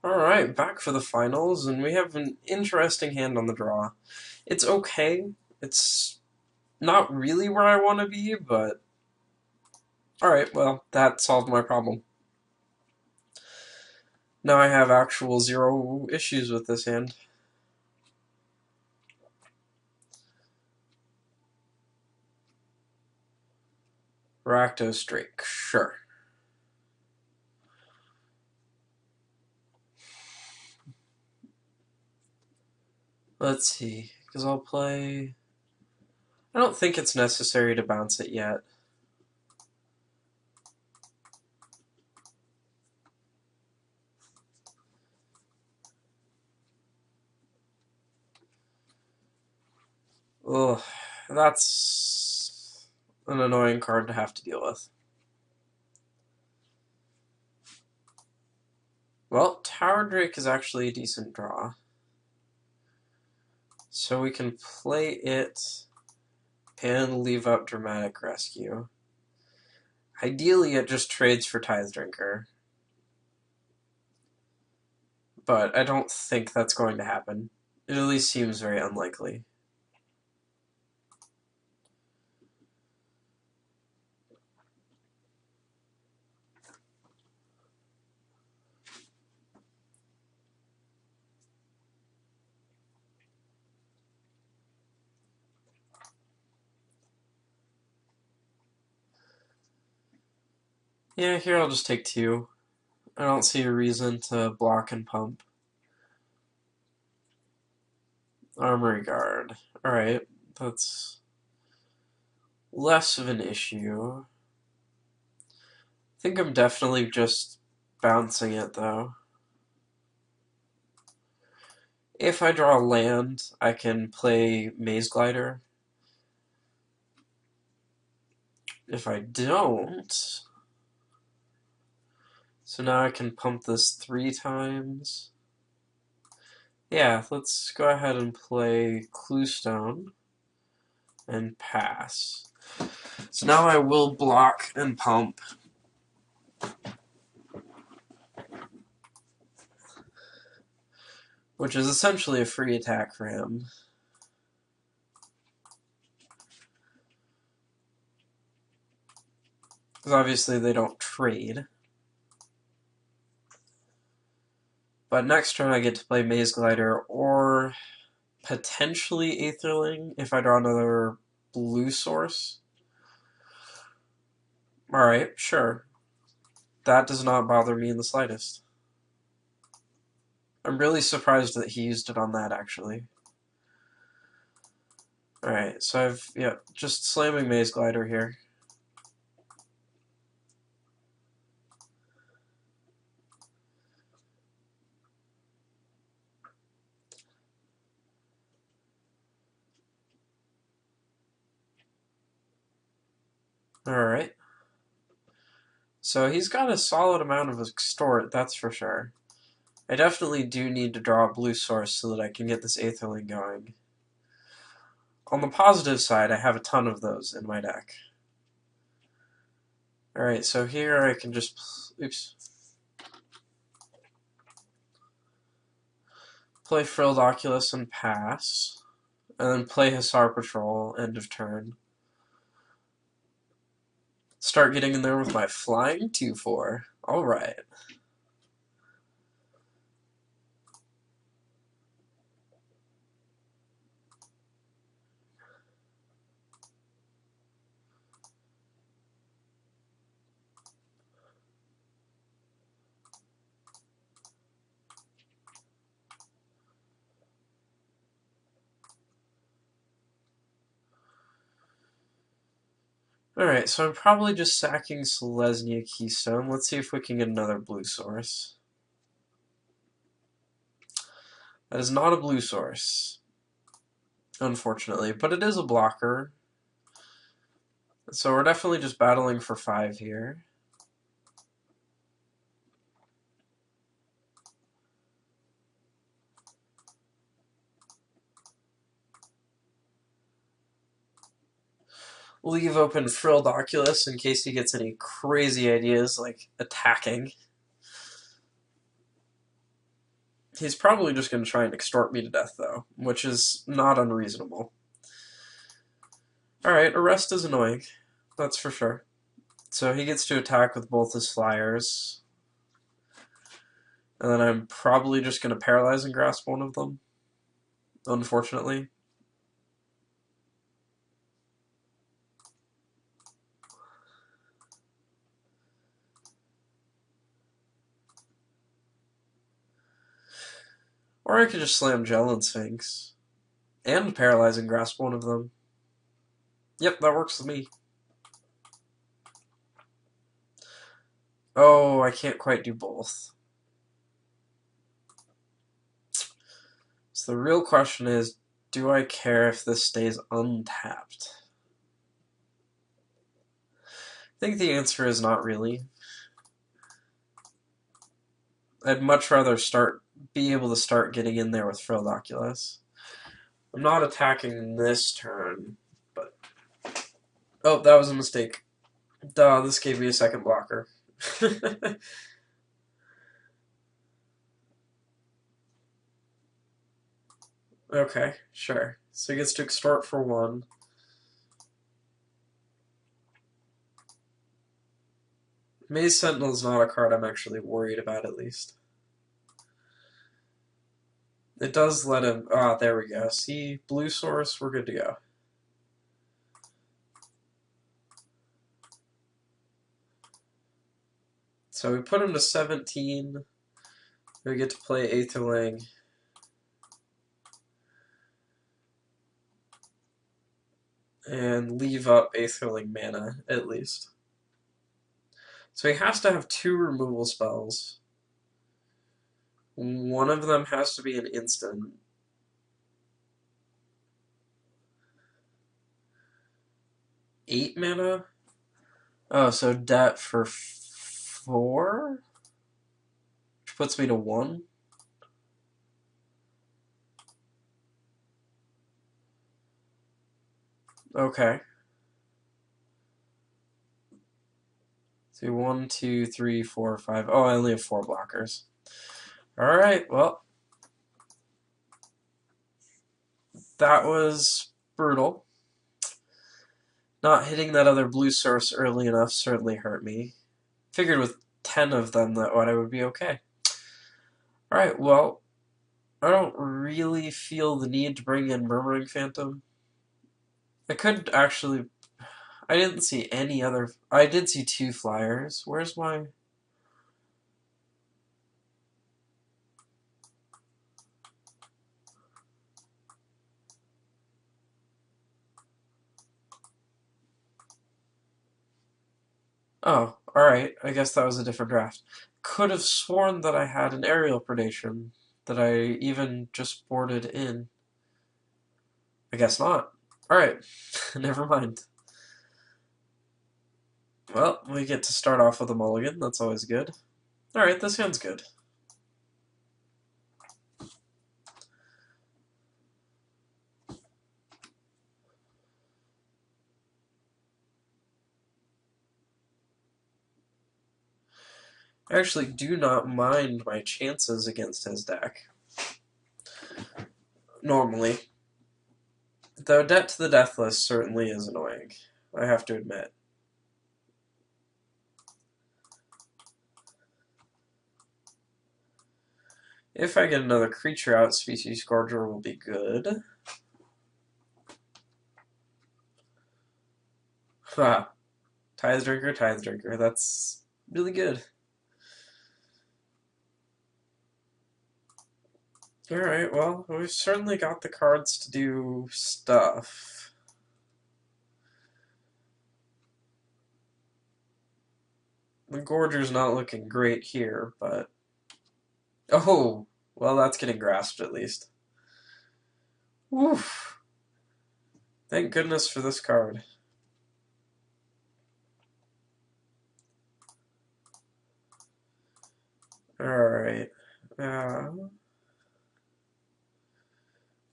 Alright, back for the finals, and we have an interesting hand on the draw. It's okay. It's not really where I want to be, but alright, well, that solved my problem. Now I have actual zero issues with this hand. Rakdos Drake, sure. Let's see, because I'll play... I don't think it's necessary to bounce it yet. Ugh, that's an annoying card to have to deal with. Well, Tower Drake is actually a decent draw. So we can play it and leave up Dramatic Rescue. Ideally, it just trades for Tithe Drinker. But I don't think that's going to happen. It at least seems very unlikely. Yeah, here I'll just take 2. I don't see a reason to block and pump. Armory Guard. Alright, that's less of an issue. I think I'm definitely just bouncing it, though. If I draw land, I can play Maze Glider. If I don't... So now I can pump this 3 times. Yeah, let's go ahead and play Cluestone and pass. So now I will block and pump. Which is essentially a free attack for him. Because obviously they don't trade. But next turn I get to play Maze Glider or potentially Aetherling if I draw another blue source. Alright, sure. That does not bother me in the slightest. I'm really surprised that he used it on that, actually. Alright, so I've, just slamming Maze Glider here. Alright. So he's got a solid amount of extort, that's for sure. I definitely do need to draw a blue source so that I can get this Aetherling going. On the positive side, I have a ton of those in my deck. Alright, so here I can just... Oops. Play Frilled Oculus and pass. And then play Hussar Patrol, end of turn. Start getting in there with my flying 2/4. Alright. Alright, so I'm probably just sacking Selesnya Keystone. Let's see if we can get another blue source. That is not a blue source, unfortunately, but it is a blocker. So we're definitely just battling for 5 here. Leave open Frilled Oculus in case he gets any crazy ideas like attacking. He's probably just going to try and extort me to death, though, which is not unreasonable. Alright, arrest is annoying. That's for sure. So he gets to attack with both his flyers. And then I'm probably just going to paralyze and grasp one of them, unfortunately. Or I could just slam Gel and Sphinx. And paralyze and grasp one of them. Yep, that works with me. Oh, I can't quite do both. So the real question is, do I care if this stays untapped? I think the answer is not really. I'd much rather be able to start getting in there with Frilled Oculus. I'm not attacking this turn, but... Oh, that was a mistake. Duh, this gave me a second blocker. Okay, sure. So he gets to extort for 1. Maze Sentinel is not a card I'm actually worried about, at least. It does let him... Ah, there we go. See, blue source, we're good to go. So we put him to 17. We get to play Aetherling. And leave up Aetherling mana, at least. So he has to have 2 removal spells. One of them has to be an instant. Eight mana? Oh, so debt for 4? Which puts me to 1? Okay. So 1, 2, 3, 4, 5. Oh, I only have 4 blockers. Alright, well. That was brutal. Not hitting that other blue source early enough certainly hurt me. Figured with 10 of them that I would be okay. Alright, well, I don't really feel the need to bring in Murmuring Phantom. I could actually... I didn't see any other... I did see 2 flyers. Where's my... Oh, alright. I guess that was a different draft. Could have sworn that I had an Aerial Predation that I even just boarded in. I guess not. Alright. Never mind. Well, we get to start off with a mulligan. That's always good. Alright, this hand's good. I actually do not mind my chances against his deck. Normally. Though Debt to the Deathless certainly is annoying, I have to admit. If I get another creature out, Species Scourger will be good. Ha. Tithe Drinker. That's really good. Alright, well, we've certainly got the cards to do stuff. The Gorger's not looking great here, but... Oh! Well, that's getting grasped, at least. Oof. Thank goodness for this card. Alright. In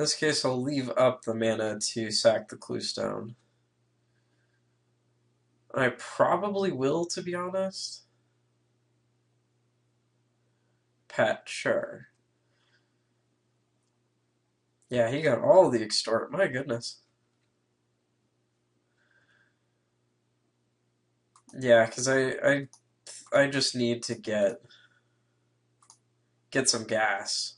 this case, I'll leave up the mana to sack the Cluestone. I probably will, to be honest. Pet, sure. Yeah, he got all the extort. My goodness. Yeah, because I just need to get some gas.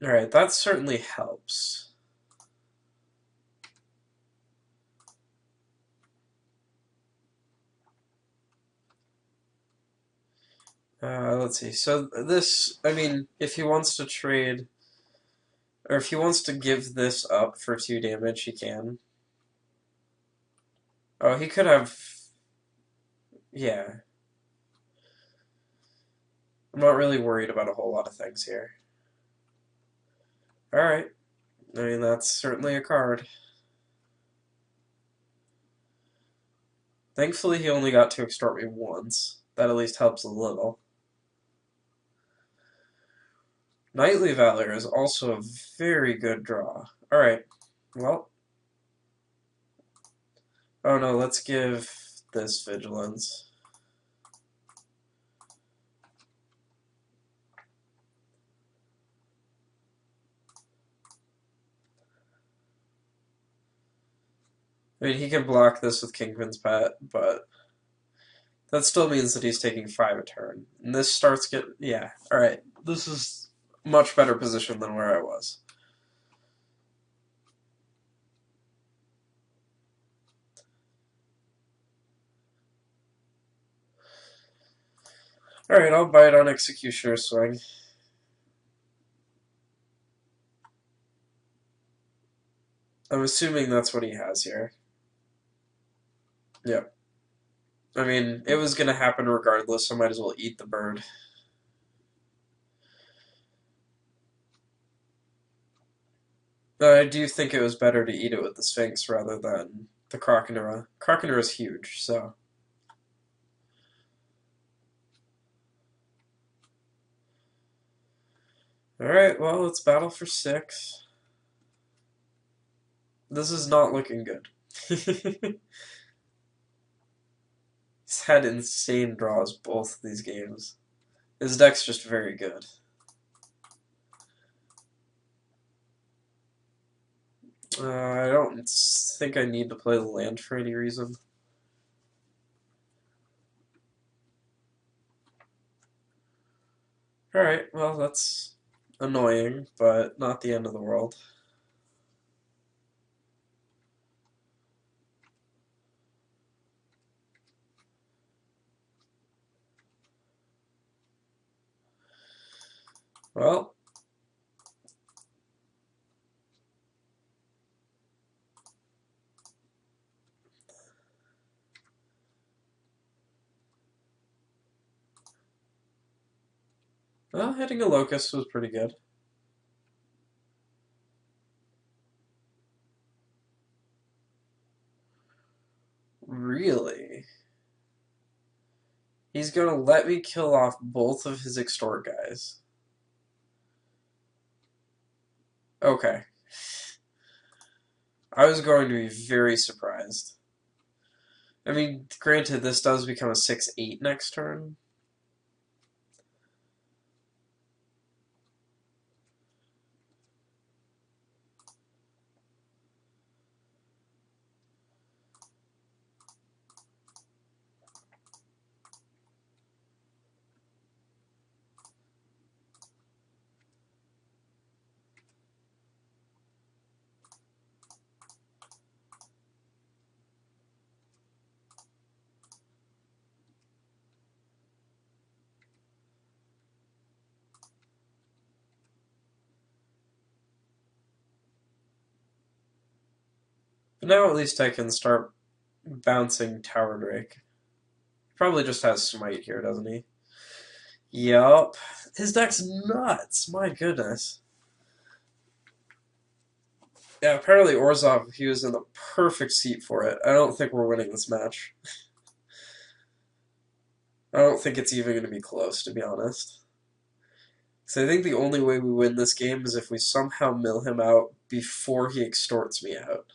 All right, that certainly helps. Let's see. So this, I mean, if he wants to trade, or if he wants to give this up for 2 damage, he can. Oh, he could have, yeah. I'm not really worried about a whole lot of things here. Alright. I mean, that's certainly a card. Thankfully, he only got to extort me once. That at least helps a little. Knightly Valor is also a very good draw. Alright. Well. Oh no, let's give this Vigilance. I mean, he can block this with Kingpin's Pet, but that still means that he's taking 5 a turn. And this starts get yeah. Alright. This is much better position than where I was. Alright, I'll bite on Executioner Swing. I'm assuming that's what he has here. Yep. I mean, it was going to happen regardless, so I might as well eat the bird. I do think it was better to eat it with the Sphinx rather than the Croconura. Croconura is huge, so. Alright, well, let's battle for 6. This is not looking good. He's had insane draws both of these games. His deck's just very good. I don't think I need to play the land for any reason. Alright, well, that's annoying, but not the end of the world. Well, hitting a Locust was pretty good. Really? He's gonna let me kill off both of his extort guys. Okay. I was going to be very surprised. I mean, granted, this does become a 6/8 next turn. But now at least I can start bouncing Tower Drake. Probably just has Smite here, doesn't he? Yup. His deck's nuts. My goodness. Yeah, apparently Orzhov, he was in the perfect seat for it. I don't think we're winning this match. I don't think it's even going to be close, to be honest. So I think the only way we win this game is if we somehow mill him out before he extorts me out.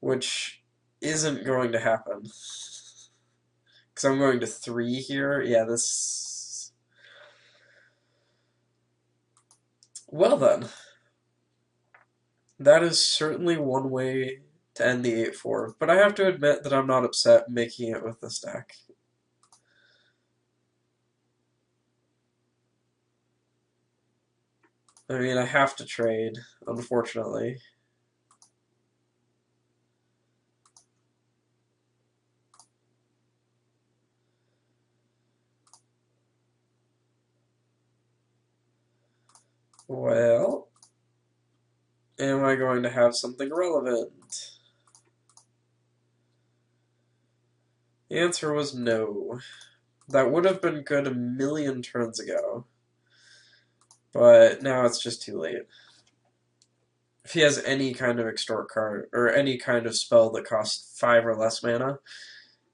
Which isn't going to happen. Because I'm going to 3 here. Yeah, this... Well then. That is certainly one way to end the 8-4, but I have to admit that I'm not upset making it with this deck. I mean, I have to trade, unfortunately. Well, am I going to have something relevant? The answer was no. That would have been good a million turns ago, but now it's just too late. If he has any kind of extort card, or any kind of spell that costs 5 or less mana,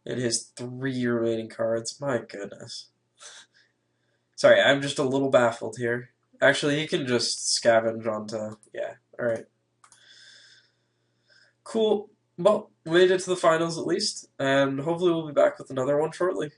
and his 3 remaining cards, my goodness. Sorry, I'm just a little baffled here. Actually, he can just scavenge onto... Yeah, alright. Cool. Well, we made it to the finals at least, and hopefully we'll be back with another one shortly.